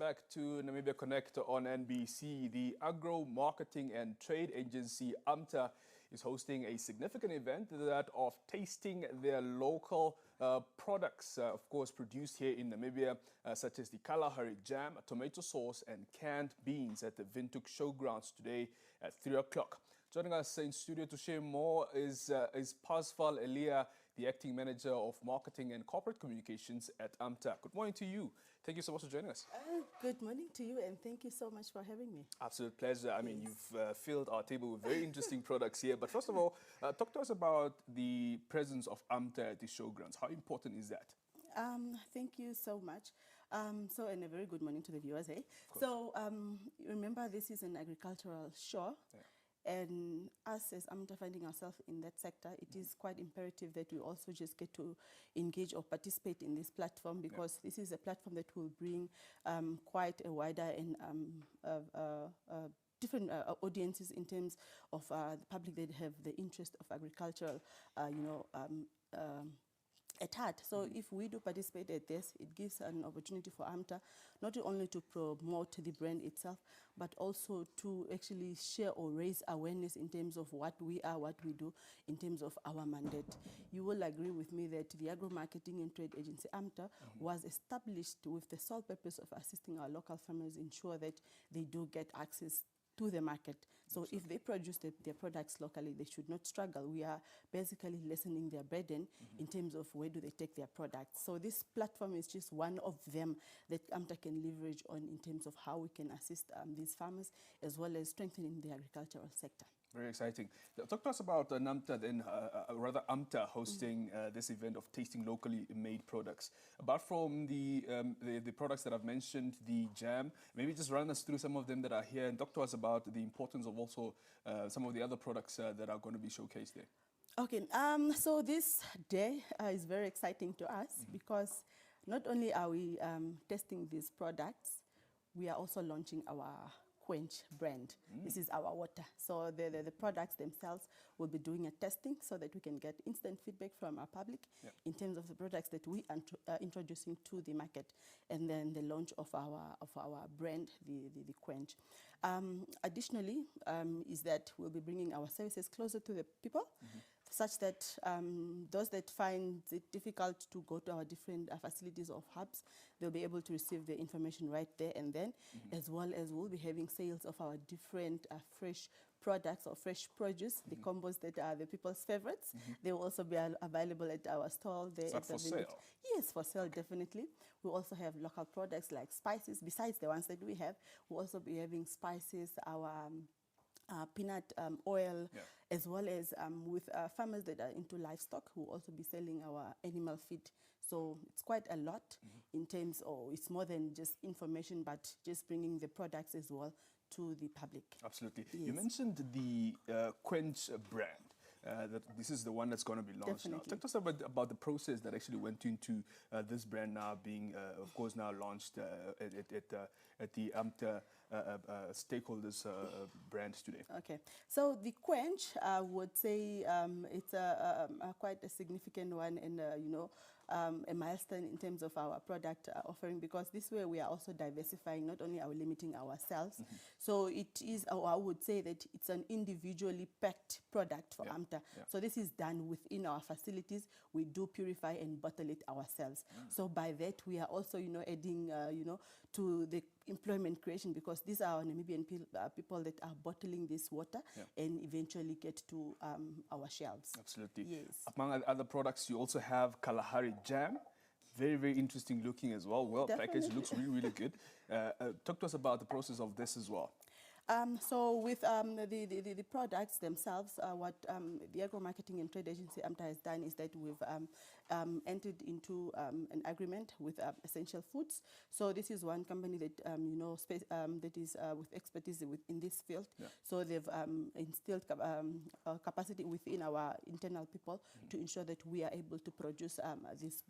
back to Namibia Connect on NBC. The Agro Marketing and Trade Agency, AMTA, is hosting a significant event, that of tasting their local products, of course, produced here in Namibia, such as the Kalahari jam, tomato sauce, and canned beans at the Windhoek Showgrounds today at 3 o'clock. Joining us in studio to share more is Pasval Elia, the Acting Manager of Marketing and Corporate Communications at AMTA. Good morning to you. Thank you so much for joining us. Good morning to you, and thank you so much for having me. Absolute pleasure. I mean, you've filled our table with very interesting products here. But first of all, talk to us about the presence of AMTA at the showgrounds. How important is that? Thank you so much. And a very good morning to the viewers. So remember, this is an agricultural show. Yeah. And us as AMTA finding ourselves in that sector, it is quite imperative that we also just get to engage or participate in this platform, because this is a platform that will bring quite a wider and different audiences in terms of the public that have the interest of agricultural, at heart. So if we do participate at this, it gives an opportunity for AMTA not only to promote the brand itself, but also to actually share or raise awareness in terms of what we are, what we do, in terms of our mandate. You will agree with me that the Agro Marketing and Trade Agency, AMTA, was established with the sole purpose of assisting our local farmers ensure that they do get access to the market. So if they produce their products locally, they should not struggle. We are basically lessening their burden in terms of where do they take their products. So this platform is just one of them that AMTA can leverage on in terms of how we can assist these farmers, as well as strengthening the agricultural sector. Very exciting. Talk to us about NAMTA, then, rather AMTA hosting this event of tasting locally made products. Apart from the products that I've mentioned, the jam, maybe just run us through some of them that are here, and talk to us about the importance of also some of the other products that are going to be showcased there. Okay, so this day is very exciting to us because not only are we testing these products, we are also launching our Quench brand. This is our water. So the products themselves will be doing a testing so that we can get instant feedback from our public in terms of the products that we are introducing to the market, and then the launch of our brand, the Quench. Additionally, is that we'll be bringing our services closer to the people, such that those that find it difficult to go to our different facilities or hubs, they'll be able to receive the information right there and then, as well as we'll be having sales of our different fresh products or fresh produce, the combos that are the people's favorites. They will also be available at our stall there. Is that for sale? Yes, for sale, definitely. We also have local products like spices. Besides the ones that we have, we'll also be having spices, our peanut oil, as well as with farmers that are into livestock, who will also be selling our animal feed. So it's quite a lot in terms of, it's more than just information, but just bringing the products as well to the public. Absolutely. Yes. You mentioned the Quench brand. That this is the one that's going to be launched now. Talk to us about the process that actually went into this brand now being, of course, now launched at the AMTA stakeholders brand today. Okay, so the Quench, I would say it's quite a significant one, and a milestone in terms of our product offering, because this way we are also diversifying. Not only are we limiting ourselves, so it is, or I would say that it's an individually packed product for AMTA. So this is done within our facilities. We do purify and bottle it ourselves. So by that we are also, adding, to the employment creation, because these are Namibian people that are bottling this water and eventually get to our shelves. Absolutely. Yes. Among other products, you also have Kalahari jam. Very, very interesting looking as well. Well packaged, looks really, really good. Talk to us about the process of this as well. So with the products themselves, what the Agro Marketing and Trade Agency AMTA has done is that we've entered into an agreement with Essential Foods. So this is one company that that is with expertise in this field. So they've instilled capacity within our internal people to ensure that we are able to produce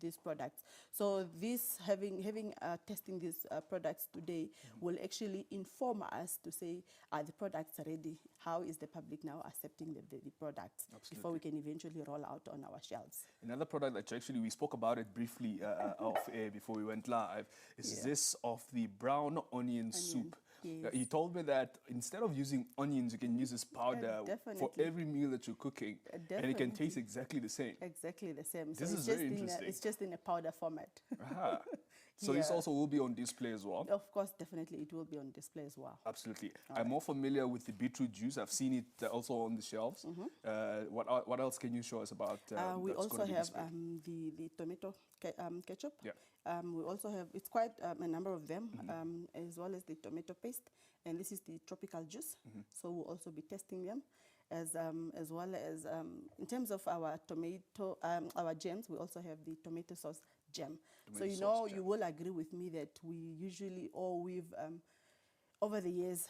these products. So this having testing these products today will actually inform us to say are the products ready? How is the public now accepting the products before we can eventually roll out on our shelves? Another product that actually we spoke about it briefly off air before we went live is this of the brown onion soup. Yes. You told me that instead of using onions, you can use this powder for every meal that you're cooking, and it can taste exactly the same. Exactly the same. This so is very interesting. It's just in a powder format. So this also will be on display as well? Of course, definitely it will be on display as well. Absolutely. I'm more familiar with the beetroot juice. I've seen it also on the shelves. What else can you show us about we also have the tomato ketchup. Yeah. We also have, it's quite a number of them, as well as the tomato paste. And this is the tropical juice. So we'll also be testing them. As well as, in terms of our tomato, our jams, we also have the tomato sauce jam. So you will agree with me that we usually, or we've over the years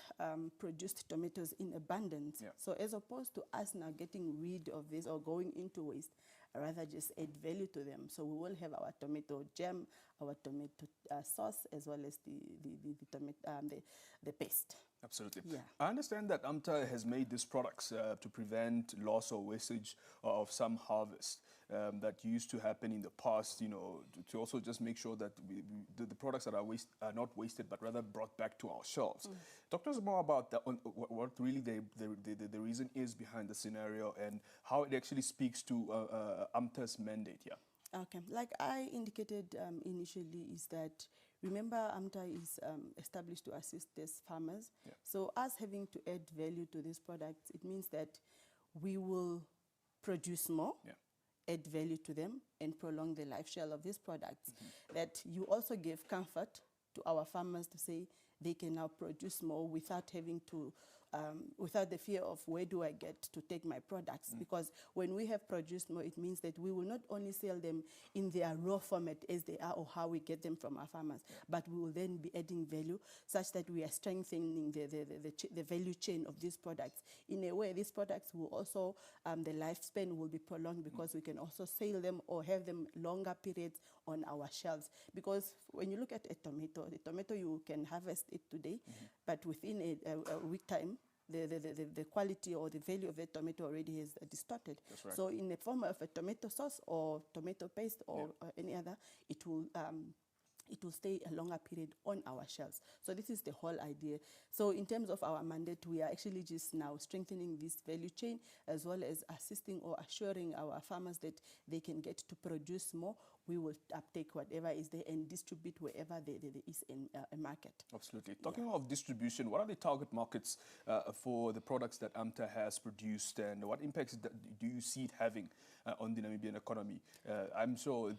produced tomatoes in abundance. Yeah. So as opposed to us now getting rid of this or going into waste, I rather just add value to them. So we will have our tomato jam, our tomato sauce, as well as the paste. Absolutely. Yeah. I understand that AMTA has made these products to prevent loss or wastage of some harvest that used to happen in the past, you know, to also just make sure that the products that are not wasted, but rather brought back to our shelves. Talk to us more about that, what really the reason is behind the scenario and how it actually speaks to AMTA's mandate here. Okay, like I indicated initially, is that, remember, AMTA is established to assist these farmers. Yeah. So us having to add value to these products, it means that we will produce more, add value to them, and prolong the life cycle of these products. That you also give comfort to our farmers to say they can now produce more without having to, without the fear of where do I get to take my products. Because when we have produced more, it means that we will not only sell them in their raw format as they are or how we get them from our farmers, but we will then be adding value such that we are strengthening the value chain of these products. In a way, these products will also, the lifespan will be prolonged because we can also sell them or have them longer periods on our shelves. Because when you look at a tomato, the tomato you can harvest it today, but within a week time, the quality or the value of the tomato already is distorted. That's right. So in the form of a tomato sauce or tomato paste or any other, it will stay a longer period on our shelves. So this is the whole idea. So in terms of our mandate, we are actually just now strengthening this value chain as well as assisting or assuring our farmers that they can get to produce more. We will uptake whatever is there and distribute wherever there is a market. Absolutely. Talking of distribution, what are the target markets for the products that AMTA has produced, and what impacts do you see it having on the Namibian economy? I'm sure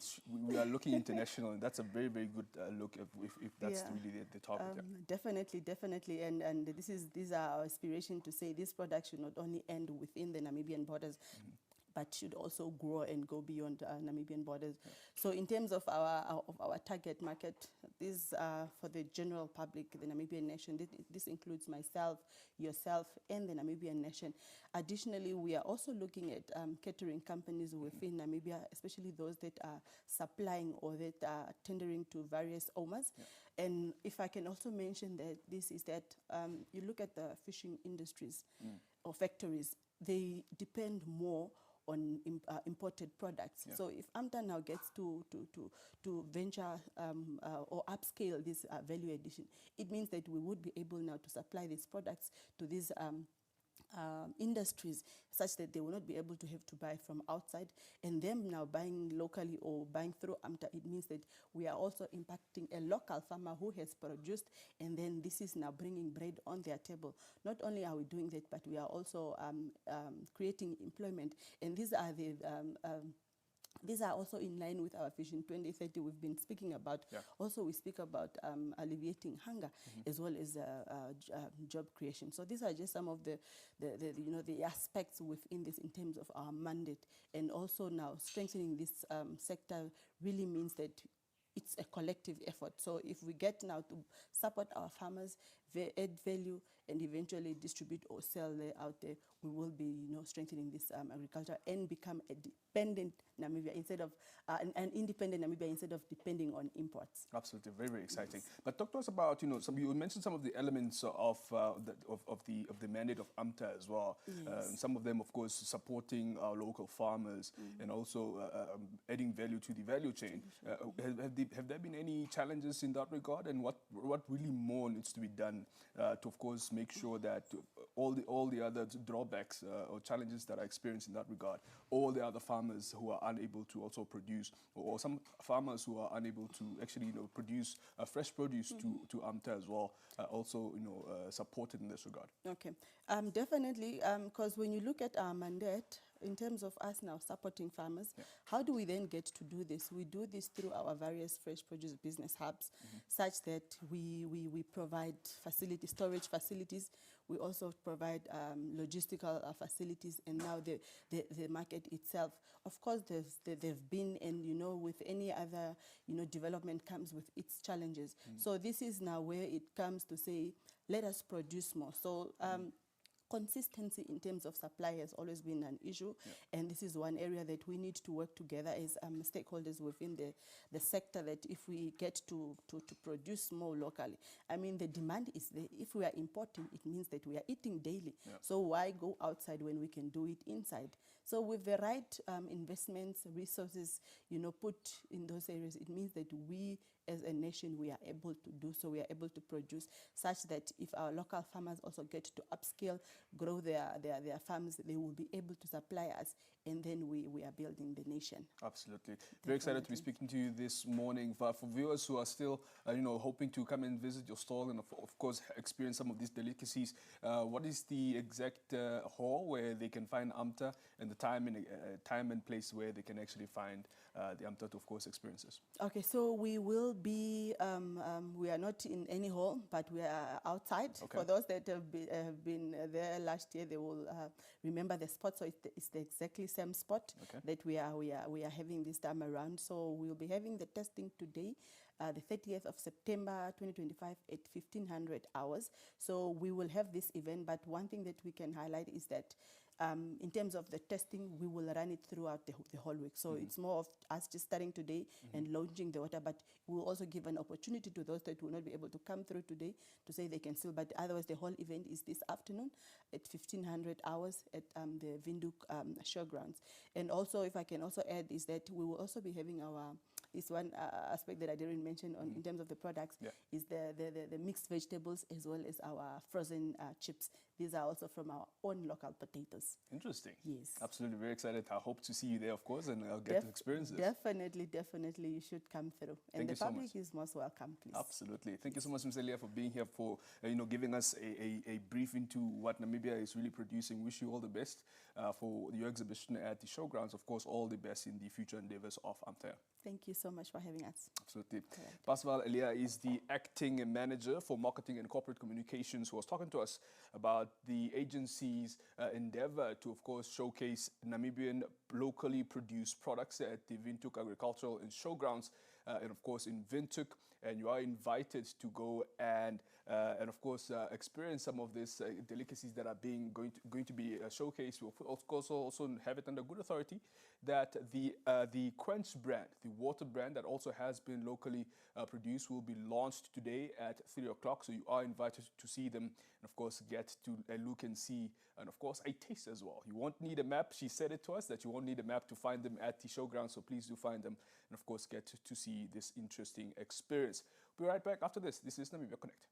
we are looking international, and that's a very, very good look if that's really the target. Definitely. And these are our aspiration to say this product should not only end within the Namibian borders, but should also grow and go beyond Namibian borders. So in terms of our target market, these are for the general public, the Namibian nation. This includes myself, yourself, and the Namibian nation. Additionally, we are also looking at catering companies within Namibia, especially those that are supplying or that are tendering to various owners. And if I can also mention that this is that you look at the fishing industries or factories, they depend more on imported products. So if AMTA now gets to venture or upscale this value addition, it means that we would be able now to supply these products to these industries such that they will not be able to have to buy from outside, and them now buying locally or buying through AMTA. It means that we are also impacting a local farmer who has produced, and then this is now bringing bread on their table. Not only are we doing that, but we are also creating employment, and these are also in line with our Vision 2030 we've been speaking about. Also, we speak about alleviating hunger as well as job creation. So these are just some of the aspects within this in terms of our mandate. And also now strengthening this sector really means that it's a collective effort. So if we get now to support our farmers, add value, and eventually distribute or sell out there, we will be, strengthening this agriculture and become a dependent Namibia instead of an independent Namibia instead of depending on imports. Absolutely, very, very exciting. Yes. But talk to us about, you mentioned some of the elements of the mandate of AMTA as well. Yes. Some of them, of course, supporting our local farmers and also adding value to the value chain. Have there been any challenges in that regard, and what really more needs to be done to, of course, make sure that all the other drawbacks or challenges that are experienced in that regard, all the other farmers who are unable to also produce, or some farmers who are unable to actually produce fresh produce to AMTA as well, also supported in this regard? Okay, definitely, because when you look at our mandate, in terms of us now supporting farmers, how do we then get to do this? We do this through our various fresh produce business hubs, such that we provide storage facilities. We also provide logistical facilities, and now the market itself. Of course, they've been, and with any other development comes with its challenges. So this is now where it comes to say, let us produce more. So consistency in terms of supply has always been an issue, and this is one area that we need to work together as stakeholders within the sector, that if we get to produce more locally, I mean, the demand is there. If we are importing, it means that we are eating daily. So why go outside when we can do it inside? So with the right investments, resources, put in those areas, it means that we as a nation, we are able to do so. We are able to produce such that if our local farmers also get to upscale, grow their farms, they will be able to supply us, and then we are building the nation. Absolutely. Very excited to be speaking to you this morning. For viewers who are still, hoping to come and visit your stall and, of course, experience some of these delicacies, what is the exact hall where they can find AMTA, and the time and place where they can actually find the AMTA to, of course, experience this? Okay, so we will be, we are not in any hall, but we are outside. Okay. For those that have been there last year, they will remember the spot. So it's the exactly same spot that we are having this time around. So we'll be having the testing today, the 30th of September 2025 at 1500 hours. So we will have this event, but one thing that we can highlight is that in terms of the testing, we will run it throughout the whole week. So it's more of us just starting today and launching the water, but we'll also give an opportunity to those that will not be able to come through today to say they can still, but otherwise the whole event is this afternoon at 1500 hours at the Windhoek Showgrounds. And also, if I can also add, is that we will also be having our, is one aspect that I didn't mention on, in terms of the products, is the mixed vegetables as well as our frozen chips. These are also from our own local potatoes. Interesting. Yes. Absolutely. Very excited. I hope to see you there, of course, and I'll get to experience this. Definitely. You should come through. And the public is most welcome, please. Absolutely. Thank you so much, Ms. Elia, for being here, for giving us a brief into what Namibia is really producing. Wish you all the best for your exhibition at the Showgrounds. Of course, all the best in the future endeavors of AMTA. Thank you so much for having us. Absolutely. Pasval Elia is the acting manager for marketing and corporate communications, who was talking to us about the agency's endeavor to, of course, showcase Namibian locally produced products at the Windhoek Agricultural and Showgrounds, and of course in Windhoek. And you are invited to go and of course experience some of these delicacies that are going to be showcased. We'll of course also have it under good authority that the Quench brand, the water brand that also has been locally produced, will be launched today at 3 o'clock. So you are invited to see them, and of course get to look and see, and of course a taste as well. You won't need a map. She said it to us that you won't need a map to find them at the Showgrounds. So please do find them, and of course get to see this interesting experience. We'll be right back after this. This is NAMIBIA Connect.